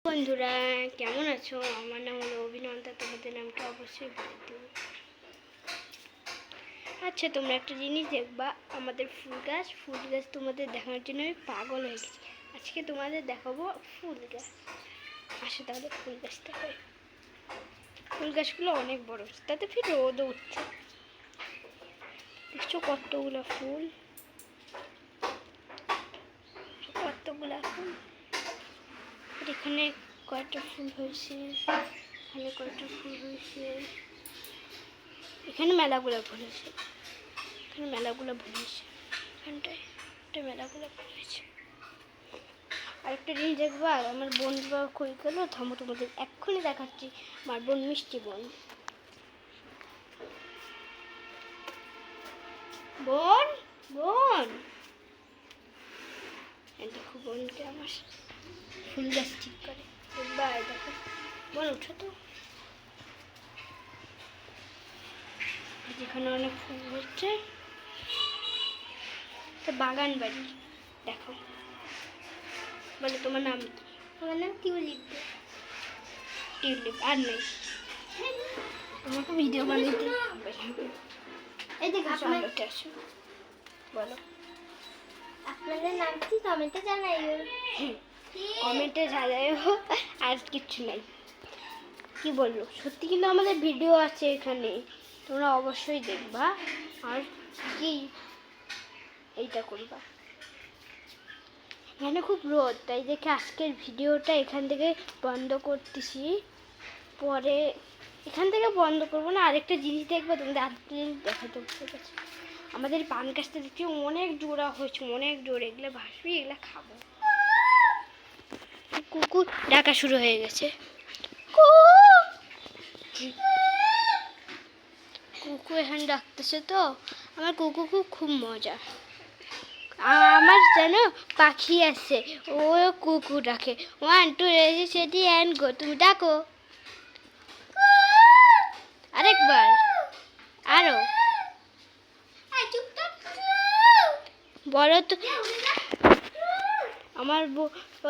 বন্ধুরা কেমন আছো? আমার নাম হলো অভিনন্দা, তোমাদের নামটা অবশ্যই বলে দেব। আচ্ছা, তোমরা একটা জিনিস দেখবা, আমাদের ফুল গাছ তোমাদের দেখানোর জন্য আমি পাগল হয়ে গেছি। আজকে তোমাদের দেখাবো ফুল গাছ। আসো তাহলে ফুল গাছ দেখাই। ফুল গাছগুলো অনেক বড়, তাতে ফির রোদও উঠছে। দেখছো কতগুলো ফুল, কতগুলা ফুল। এখানে কয়টা ফুল হয়েছে, এখানে কয়টা ফুল হয়েছে, এখানে মেলাগুলো ফুল হয়েছে, এখানে মেলাগুলো ফুল হয়েছে, এখানটায় মেলাগুলো ফুল হয়েছে। আরেকটা জিনিস দেখবা, আমার বোনরা কই গেল, থামো তোমাদের এক্ষুনি দেখাচ্ছি। আমার বোন মিষ্টি বোন, বোন বোন দেখো বোনকে আমার ফুল গাছ ঠিক করে দেখবা। দেখো বোন, উঠো তো। যেখানে অনেক ফুল হচ্ছে, বাগান বাড়ি। দেখো, বলে তোমার নাম কি? তোমার নাম টিউলিপ। টিউলিপ আর নেই, তোমাকে ভিডিও বানাইতে হবে। এই দেখো সামনে আসো, বলো আপনাদের নাম কি? কমেন্টে জানাইও। কমেন্টে জানাইও, আর কিচ্ছু নাই। কি বললো, সত্যি কিন্তু আমাদের ভিডিও আছে এখানে, তোমরা অবশ্যই দেখবা। আর কি এইটা করবা, এখানে খুব রোদ, তাই দেখে আজকের ভিডিওটা এখান থেকে বন্ধ করতেছি। পরে এখান থেকে বন্ধ করবো না, আরেকটা জিনিস দেখবো, তোমাদের আরেকটা জিনিস দেখাতে হবে। আমাদের পান গাছটা দেখছি অনেক জোড়া হয়েছে, অনেক জোরে, এগুলো ভাসবি, এগুলো খাবো। কুকুর ডাকা শুরু হয়ে গেছে, কুকুর এখানে ডাকতেছে তো। আমার কুকুর খুব মজা। আমার যেন পাখি আছে, ও কুকুর ডাকে 1 2 রেডি সেটি অ্যান্ড গো। তুমি ডাকো আরেকবার, আরো বলো তো। আমার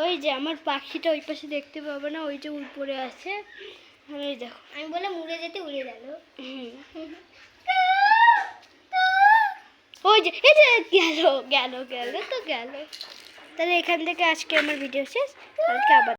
ওই যে আমার পাখিটা ওই পাশে দেখতে পাবো না, ওই যে উপরে আছে। ওই দেখো, আমি বলে উড়ে যেতে উড়ে গেল। ওই যে এই যে গেল গেল গেল তো গেল। তাহলে এখান থেকে আজকে আমার ভিডিও শেষ, কালকে আবার